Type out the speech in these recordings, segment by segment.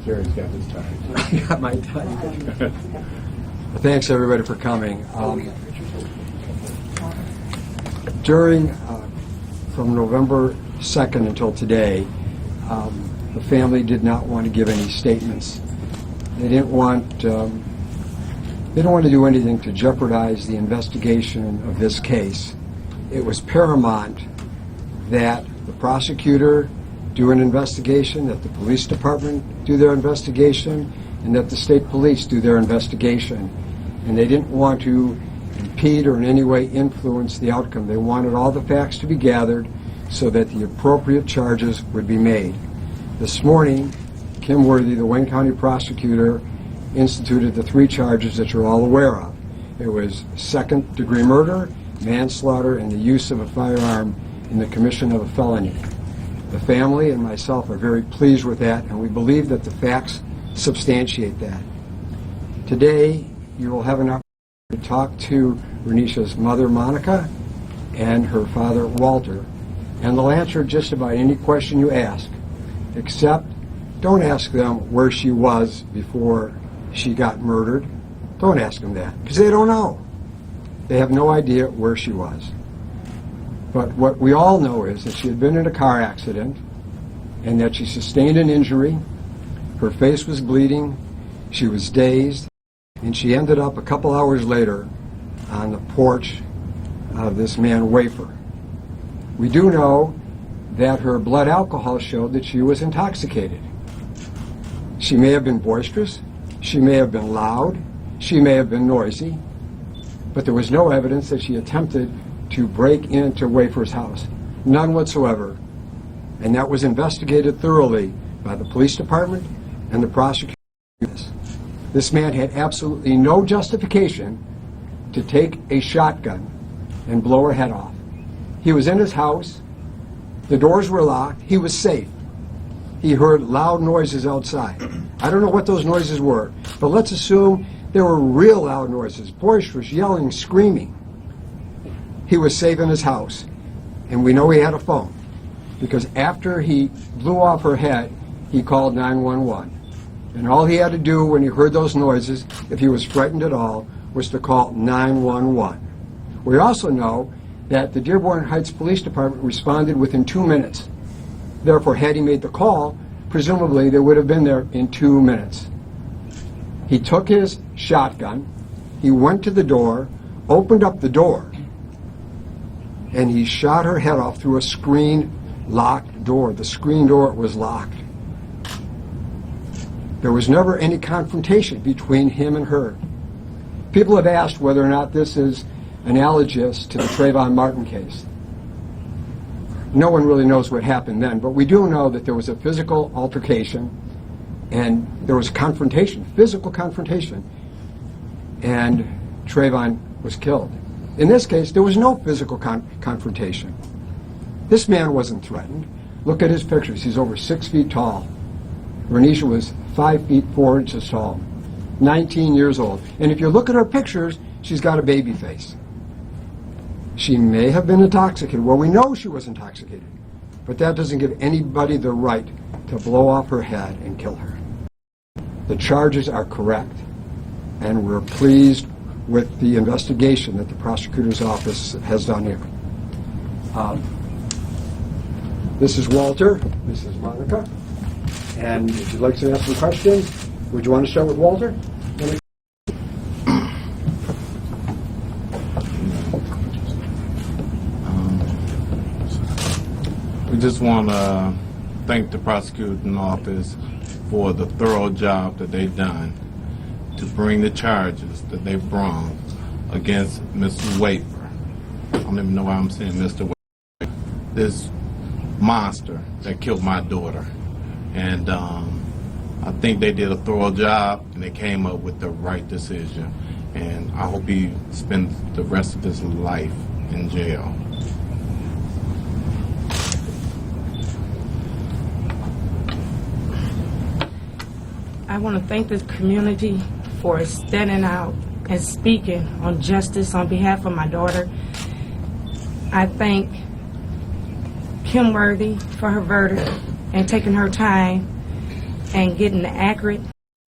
Jerry's got his time. I got my time. Thanks everybody for coming. From November 2nd until today, the family did not want to give any statements. They didn't want to do anything to jeopardize the investigation of this case. It was paramount that the prosecutor do an investigation, that the police department do their investigation, and that the state police do their investigation. And they didn't want to impede or in any way influence the outcome. They wanted all the facts to be gathered so that the appropriate charges would be made. This morning, Kim Worthy, the Wayne County prosecutor, instituted the 3 charges that you're all aware of. It was second-degree murder, manslaughter, and the use of a firearm in the commission of a felony. The family and myself are very pleased with that, and we believe that the facts substantiate that. Today, you will have an opportunity to talk to Renisha's mother, Monica, and her father, Walter, and they'll answer just about any question you ask, except don't ask them where she was before she got murdered. Don't ask them that, because they don't know. They have no idea where she was. But what we all know is that she had been in a car accident and that she sustained an injury. Her face was bleeding, she was dazed, and she ended up a couple hours later on the porch of this man, Wafer. We do know that her blood alcohol showed that she was intoxicated. She may have been boisterous, she may have been loud, she may have been noisy, but there was no evidence that she attempted to break into Wafer's house. None whatsoever. And that was investigated thoroughly by the police department and the prosecutor. This man had absolutely no justification to take a shotgun and blow her head off. He was in his house, the doors were locked, he was safe. He heard loud noises outside. I don't know what those noises were, but let's assume they were real loud noises, boisterous, yelling, screaming. He was safe in his house, and we know he had a phone, because after he blew off her head, he called 911. And all he had to do when he heard those noises, if he was frightened at all, was to call 911. We also know that the Dearborn Heights Police Department responded within 2 minutes. Therefore, had he made the call, presumably they would have been there in 2 minutes. He took his shotgun, he went to the door, opened up the door, and he shot her head off through a screen-locked door. The screen door was locked. There was never any confrontation between him and her. People have asked whether or not this is analogous to the Trayvon Martin case. No one really knows what happened then, but we do know that there was a physical altercation and there was confrontation, physical confrontation, and Trayvon was killed. In this case, there was no physical confrontation. This man wasn't threatened. Look at his pictures. He's over 6 feet tall. Renisha was 5 feet 4 inches tall, 19 years old. And if you look at her pictures, she's got a baby face. She may have been intoxicated. Well, we know she was intoxicated, but that doesn't give anybody the right to blow off her head and kill her. The charges are correct, and we're pleased with the investigation that the prosecutor's office has done here. This is Walter, this is Monica, and if you'd like to ask some questions, would you want to start with Walter? We just want to thank the prosecuting office for the thorough job that they've done to bring the charges that they brought against Mr. Wafer. I don't even know why I'm saying Mr. Wafer. This monster that killed my daughter. And I think they did a thorough job and they came up with the right decision. And I hope he spends the rest of his life in jail. I want to thank this community for standing out and speaking on justice on behalf of my daughter. I thank Kim Worthy for her verdict and taking her time and getting the accurate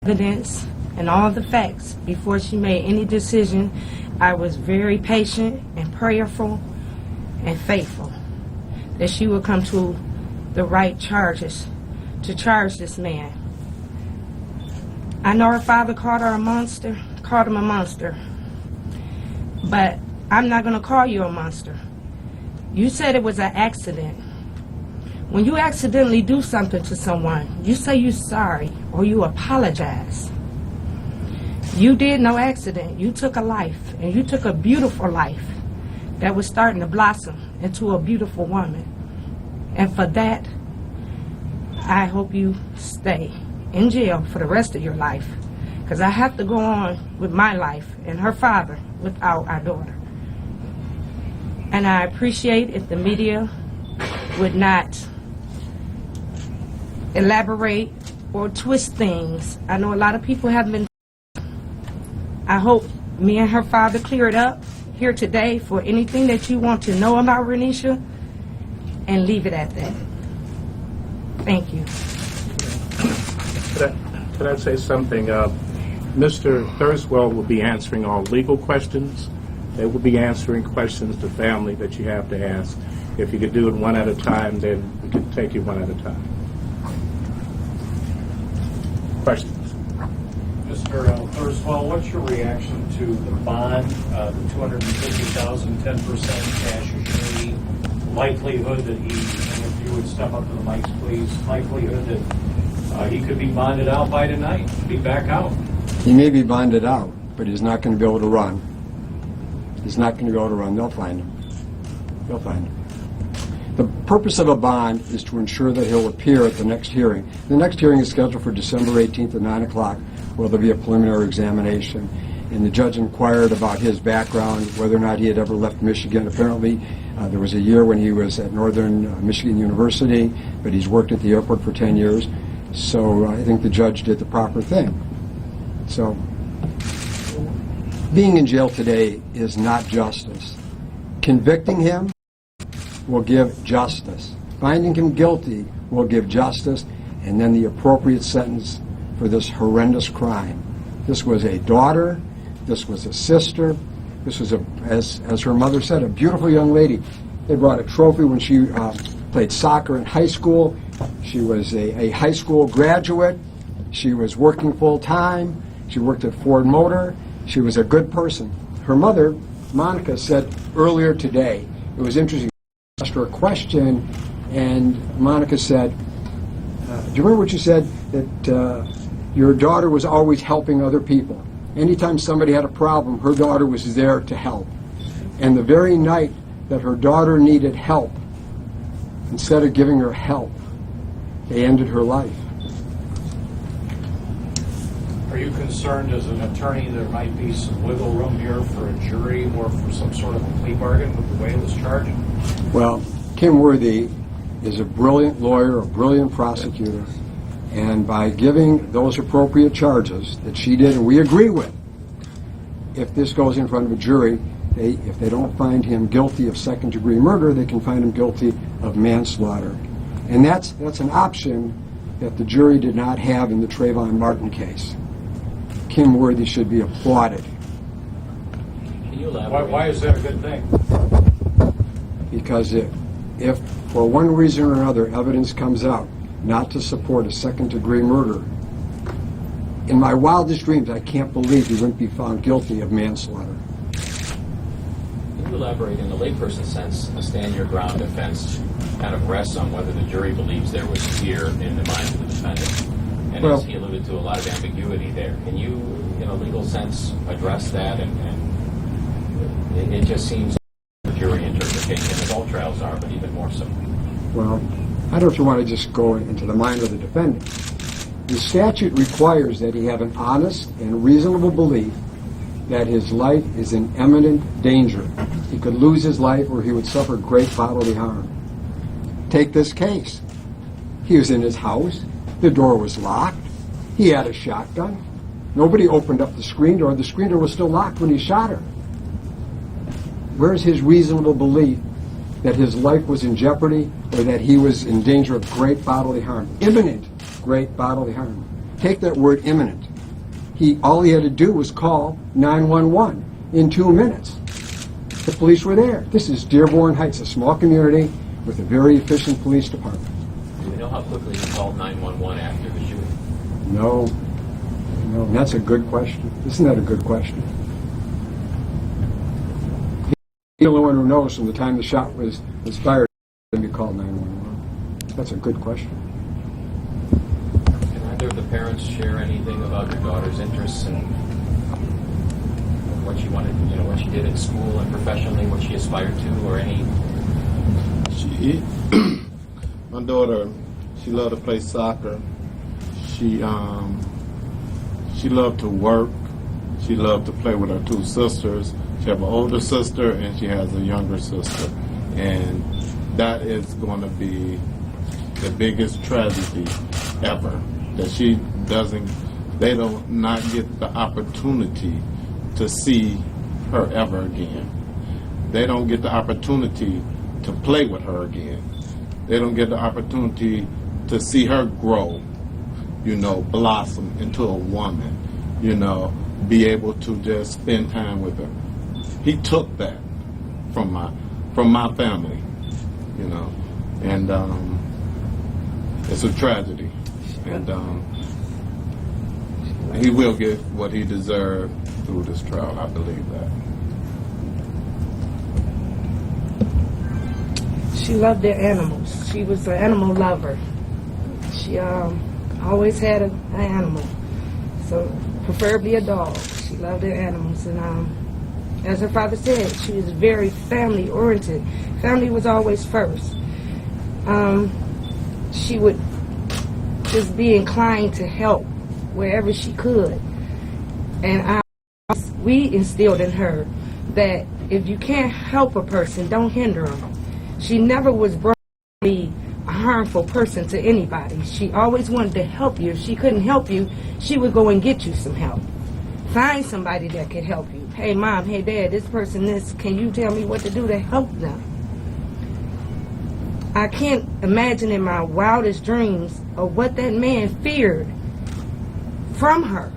evidence and all the facts before she made any decision. I was very patient and prayerful and faithful that she would come to the right charges to charge this man. I know her father called him a monster, but I'm not going to call you a monster. You said it was an accident. When you accidentally do something to someone, you say you're sorry or you apologize. You did no accident. You took a life, and you took a beautiful life that was starting to blossom into a beautiful woman. And for that, I hope you stay in jail for the rest of your life, because I have to go on with my life and her father without our daughter. And I appreciate if the media would not elaborate or twist things. I know a lot of people have been. I hope me and her father clear it up here today for anything that you want to know about Renisha, and leave it at that. Thank you. Could I say something? Mr. Thurswell will be answering all legal questions. They will be answering questions to family that you have to ask. If you could do it one at a time, then we could take you one at a time. Questions? Mr. Thurswell, what's your reaction to the bond, the $250,000, 10% cash surety, likelihood that he, and if you would step up to the mics, please, likelihood that he could be bonded out by tonight, be back out? He may be bonded out, but he's not going to be able to run. He's not going to be able to run. They'll find him. They'll find him. The purpose of a bond is to ensure that he'll appear at the next hearing. The next hearing is scheduled for December 18th at 9 o'clock, where there'll be a preliminary examination. And the judge inquired about his background, whether or not he had ever left Michigan. Apparently, there was a year when he was at Northern Michigan University, but he's worked at the airport for 10 years. So I think the judge did the proper thing. So being in jail today is not justice. Convicting him will give justice. Finding him guilty will give justice, and then the appropriate sentence for this horrendous crime. This was a daughter. This was a sister. This was, as her mother said, a beautiful young lady. They brought a trophy when she played soccer in high school. She was a high school graduate. She was working full time. She worked at Ford Motor. She was a good person. Her mother, Monica, said earlier today, it was interesting, I asked her a question, and Monica said, do you remember what you said? That your daughter was always helping other people. Anytime somebody had a problem, her daughter was there to help. And the very night that her daughter needed help, instead of giving her help, they ended her life. Are you concerned as an attorney there might be some wiggle room here for a jury or for some sort of a plea bargain with the way it was charged? Well, Kim Worthy is a brilliant lawyer, a brilliant prosecutor, and by giving those appropriate charges that she did and we agree with, if this goes in front of a jury, if they don't find him guilty of second-degree murder, they can find him guilty of manslaughter. And that's an option that the jury did not have in the Trayvon Martin case. Kim Worthy should be applauded. Can you elaborate? Why is that a good thing? Because if for one reason or another evidence comes out not to support a second-degree murder, in my wildest dreams I can't believe he wouldn't be found guilty of manslaughter. Can you elaborate in the layperson sense? A stand-your-ground defense kind of rests on whether the jury believes there was fear in the mind of the defendant. And Well, as he alluded to, a lot of ambiguity there. Can you, in a legal sense, address that? And it just seems the jury interpretation, as all trials are, but even more so. Well, I don't know if you want to just go into the mind of the defendant. The statute requires that he have an honest and reasonable belief that his life is in imminent danger. He could lose his life or he would suffer great bodily harm. Take this case. He was in his house. The door was locked. He had a shotgun. Nobody opened up the screen door. The screen door was still locked when he shot her. Where's his reasonable belief that his life was in jeopardy or that he was in danger of great bodily harm? Imminent. great bodily harm. Take that word imminent. All he had to do was call 911 in 2 minutes. The police were there. This is Dearborn Heights, a small community with a very efficient police department. Do we know how quickly he called 911 after the shooting? No, that's a good question. Isn't that a good question? He's the only one who knows from the time the shot was fired when he called 911. That's a good question. Can either of the parents share anything about your daughter's interests and what she wanted, what she did in school and professionally, what she aspired to, or any? My daughter, she loved to play soccer. She loved to work. She loved to play with her 2 sisters. She has an older sister and she has a younger sister. And that is going to be the biggest tragedy ever. That they don't not get the opportunity to see her ever again. They don't get the opportunity to play with her again. They don't get the opportunity to see her grow, blossom into a woman, be able to just spend time with her. He took that from my family, and it's a tragedy. And he will get what he deserved through this trial. I believe that. She loved their animals. She was an animal lover. She always had an animal, so preferably a dog. She loved their animals, and as her father said, she was very family oriented. Family was always first. She would just be inclined to help wherever she could, and we instilled in her that if you can't help a person, don't hinder them. She never was brought to be a harmful person to anybody. She always wanted to help you. If she couldn't help you, she would go and get you some help. Find somebody that could help you. Hey, Mom, hey, Dad, this person, can you tell me what to do to help them? I can't imagine in my wildest dreams of what that man feared from her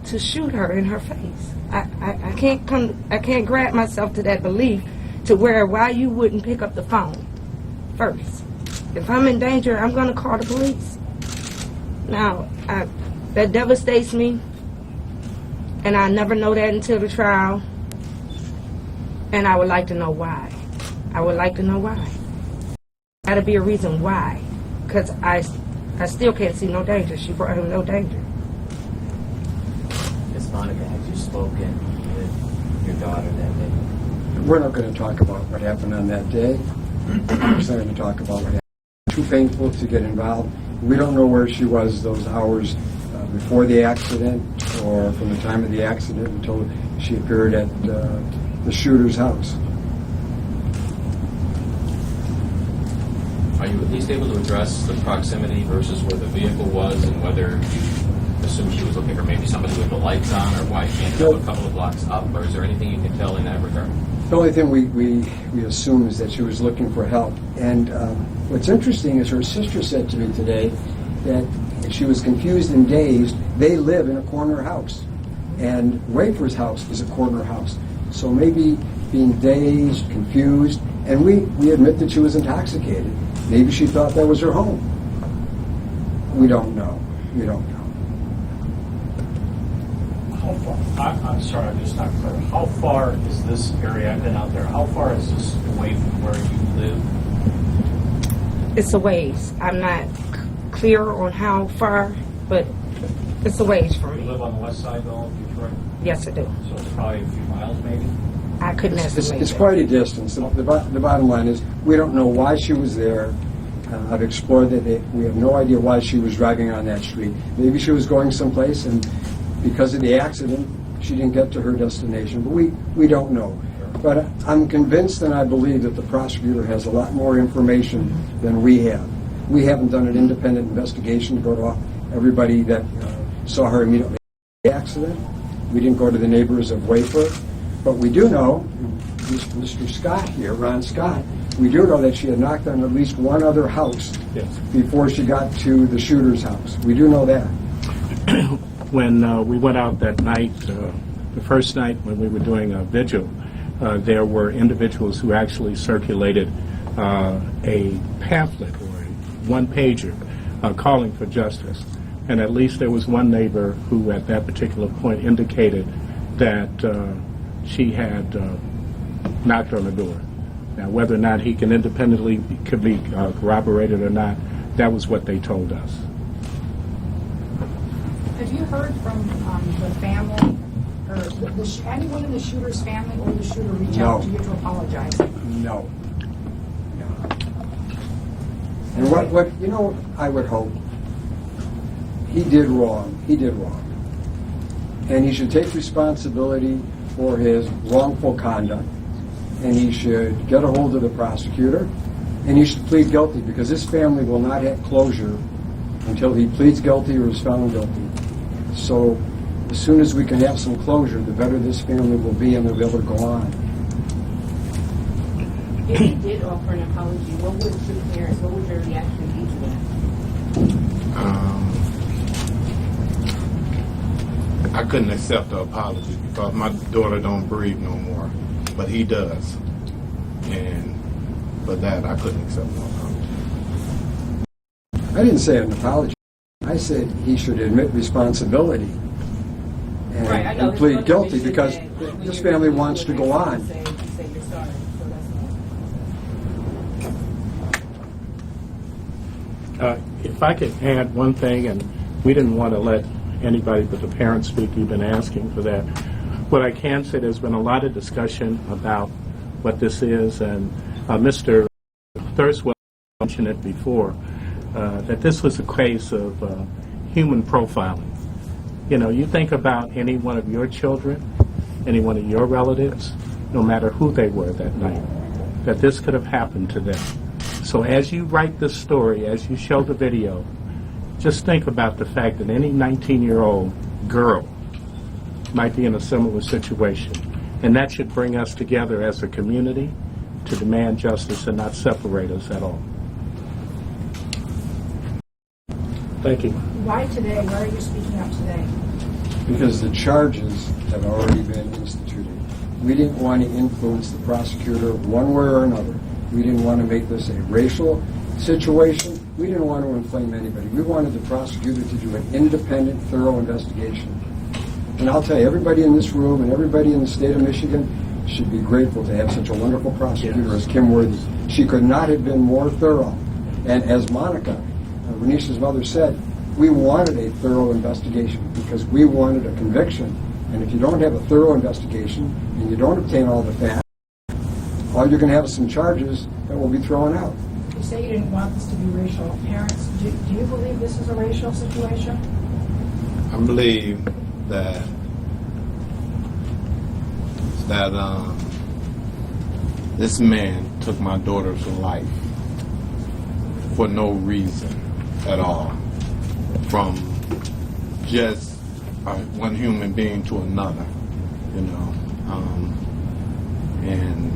to shoot her in her face. I can't grab myself to that belief to why you wouldn't pick up the phone first. If I'm in danger, I'm going to call the police. Now, that devastates me, and I never know that until the trial, and I would like to know why. I would like to know why. Got to be a reason why, because I still can't see no danger. She brought him no danger. Ms. Monica, have you spoken with your daughter that day? We're not going to talk about what happened on that day. We're not going to talk about what happened. Too painful to get involved. We don't know where she was those hours before the accident or from the time of the accident until she appeared at the shooter's house. Are you at least able to address the proximity versus where the vehicle was and whether you assume she was looking for maybe somebody with the lights on or why she ended up a couple of blocks up, or is there anything you can tell in that regard? The only thing we assume is that she was looking for help. And what's interesting is her sister said to me today that she was confused and dazed. They live in a corner house, and Wafer's house is a corner house. So maybe being dazed, confused, and we admit that she was intoxicated. Maybe she thought that was her home. We don't know. We don't know. How far? I'm sorry, I'm just not clear. How far is this area? I've been out there. How far is this away from where you live? It's a ways. I'm not clear on how far, but it's a ways from You me. live on the west side, though, of Detroit? Yes, I do. So it's probably a few miles, maybe? I couldn't estimate It's that. quite a distance. The bottom line is we don't know why she was there. I've explored that. We have no idea why she was driving on that street. Maybe she was going someplace, and because of the accident, she didn't get to her destination. But we don't know. But I'm convinced and I believe that the prosecutor has a lot more information than we have. We haven't done an independent investigation to go to everybody that saw her immediately after the accident. We didn't go to the neighbors of Wafer. But we do know, Mr. Scott here, Ron Scott, We do know that she had knocked on at least one other house Yes. before she got to the shooter's house. We do know that. When we went out that night, the first night when we were doing a vigil, there were individuals who actually circulated a pamphlet or a one-pager calling for justice. And at least there was one neighbor who at that particular point indicated that she had knocked on the door. Now, whether or not he can independently could be corroborated or not, that was what they told us. Have you heard from the family, or anyone in the shooter's family or the shooter reach out to you to apologize? No. And what you know, I would hope, he did wrong. He did wrong. And he should take responsibility for his wrongful conduct. And he should get a hold of the prosecutor, and he should plead guilty, because this family will not have closure until he pleads guilty or is found guilty. So as soon as we can have some closure, the better this family will be, and they'll be able to go on. If he did offer an apology, what would your parents, what would your reaction be to that? I couldn't accept the apology because my daughter don't breathe no more, but he does. And for that, I couldn't accept no apology. I didn't say an apology. I said he should admit responsibility and, Right, I know. and plead There's guilty, no because reason that when this you're family really wants to go on. Say you're sorry, so that's all. If I could add one thing, and we didn't want to let anybody but the parents speak. You've been asking for that. What I can say, there's been a lot of discussion about what this is, and Mr. Thurswell mentioned it before, that this was a case of human profiling. You know, you think about any one of your children, any one of your relatives, no matter who they were that night, that this could have happened to them. So as you write this story, as you show the video, just think about the fact that any 19-year-old girl might be in a similar situation. And that should bring us together as a community to demand justice and not separate us at all. Thank you. Why today? Why are you speaking up today? Because the charges have already been instituted. We didn't want to influence the prosecutor one way or another. We didn't want to make this a racial situation. We didn't want to inflame anybody. We wanted the prosecutor to do an independent, thorough investigation. And I'll tell you, everybody in this room and everybody in the state of Michigan should be grateful to have such a wonderful prosecutor as Kim Worthy. She could not have been more thorough. And as Monica, Renisha's mother, said, we wanted a thorough investigation because we wanted a conviction. And if you don't have a thorough investigation and you don't obtain all the facts, all you're going to have is some charges that will be thrown out. You say you didn't want this to be racial. Parents, do you believe this is a racial situation? I believe that this man took my daughter's life for no reason at all, from just one human being to another, you know, and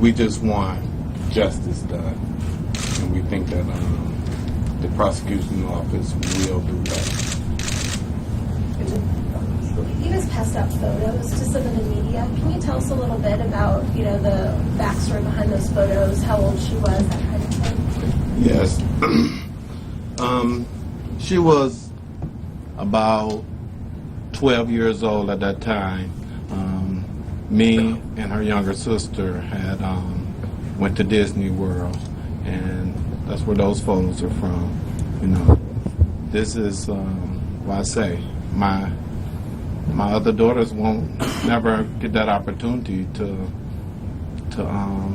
we just want justice done, and we think that the prosecution office will do that. You guys passed out photos to some of the media. Can you tell us a little bit about, you know, the backstory behind those photos, how old she was, that kind of thing? Yes. She was about 12 years old at that time. Me and her younger sister had went to Disney World, and that's where those photos are from. You know, this is what I say. My other daughters won't never get that opportunity to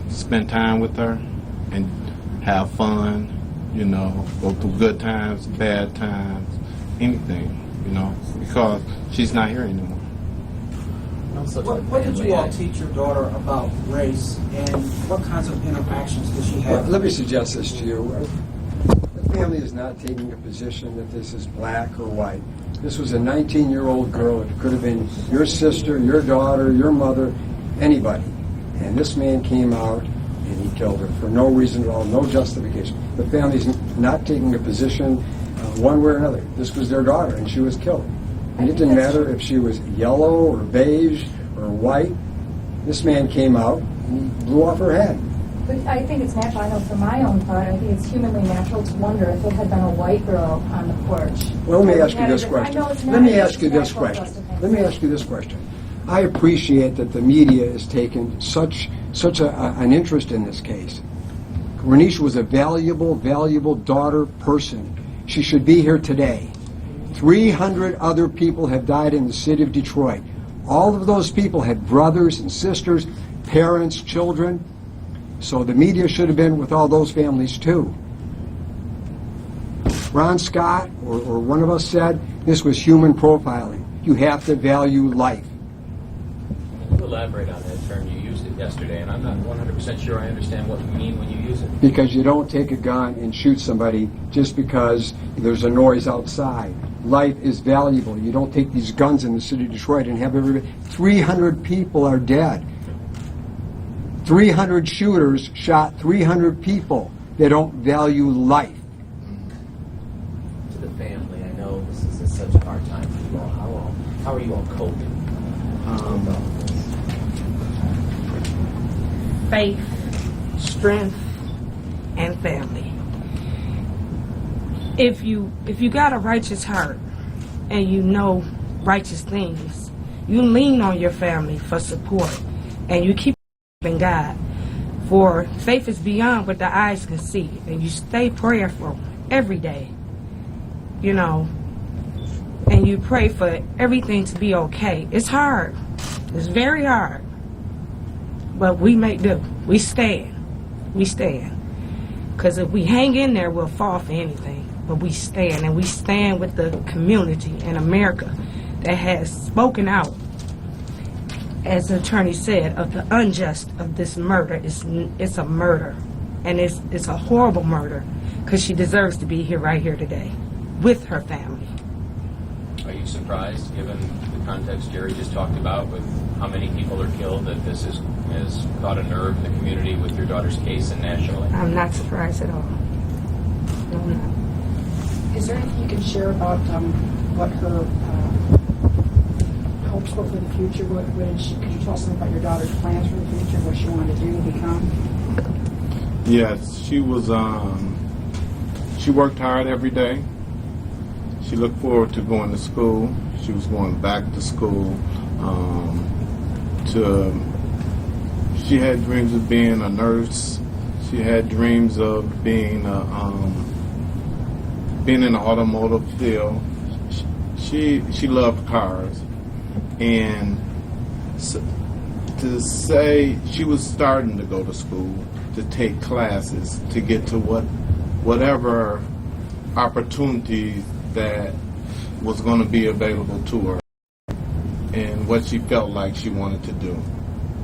spend time with her and have fun. You know, go through good times, bad times, anything. You know, because she's not here anymore. What did you all teach your daughter about race, and what kinds of interactions did she have? Let me suggest this to you. The family is not taking a position that this is black or white. This was a 19-year-old girl. It could have been your sister, your daughter, your mother, anybody. And this man came out and he killed her for no reason at all, no justification. The family's not taking a position one way or another. This was their daughter, and she was killed. And it didn't matter if she was yellow or beige or white. This man came out and he blew off her head. But I think it's natural. I know from my own thought, I think it's humanly natural to wonder if it had been a white girl on the porch. Well, let me ask you this question. Let me ask you this natural question. Let me ask you this question. I appreciate that the media has taken such an interest in this case. Renisha was a valuable daughter person. She should be here today. 300 other people have died in the city of Detroit. All of those people had brothers and sisters, parents, children. So the media should have been with all those families too. Ron Scott or one of us said this was human profiling. You have to value life. Can you elaborate on that term? You used it yesterday, and I'm not 100% sure I understand what you mean when you use it. Because you don't take a gun and shoot somebody just because there's a noise outside. Life is valuable. You don't take these guns in the city of Detroit and have everybody. 300 people are dead. 300 shooters shot 300 people. They don't value life. To the family, I know this is such a hard time for you all. How are you all coping? Faith, strength, and family. If you got a righteous heart and you know righteous things, you lean on your family for support and you keep in God. For faith is beyond what the eyes can see, and you stay prayerful every day, you know, and you pray for everything to be okay. It's hard. It's very hard. But we make do. We stand. We stand. Because if we hang in there, we'll fall for anything. But we stand, and we stand with the community in America that has spoken out, as the attorney said, of the unjust of this murder. It's a murder, and it's a horrible murder, because she deserves to be here right here today with her family. Are you surprised, given the context Jerry just talked about, with how many people are killed, that this has caught a nerve in the community with your daughter's case and nationally? I'm not surprised at all. No, I'm not. Is there anything you can share about what her hopes were for the future? Could you tell us something about your daughter's plans for the future, what she wanted to do and become? Yes, she was. She worked hard every day. She looked forward to going to school. She was going back to school. She had dreams of being a nurse. She had dreams of being in the automotive field. She loved cars, and to say she was starting to go to school, to take classes, to get to whatever opportunities that was going to be available to her, and what she felt like she wanted to do.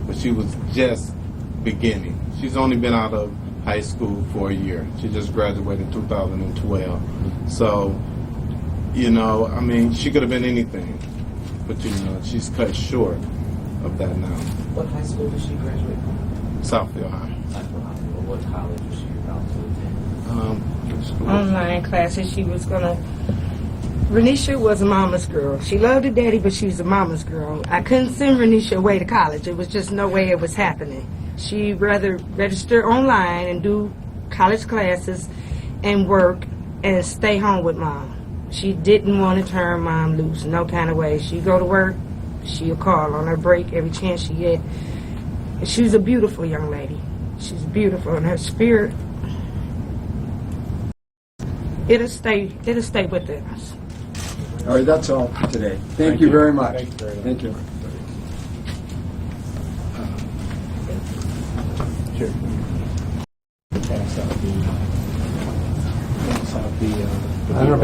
But she was just beginning. She's only been out of high school for a year. She just graduated in 2012. So, I mean, she could have been anything, but she's cut short of that now. What high school did she graduate from? Southfield High. Southfield High. Well, what college was she about to attend? Online classes. She was gonna. Renisha was a mama's girl. She loved her daddy, but she was a mama's girl. I couldn't send Renisha away to college. It was just no way it was happening. She'd rather register online and do college classes and work and stay home with mom. She didn't want to turn mom loose, no kind of way. She'd go to work, she'll call on her break every chance she get. She was a beautiful young lady. She's beautiful, and her spirit, it'll stay with us. All right, that's all for today. Thank you very much. Thank you very much. Thank you. Sure. Pass out the I don't know.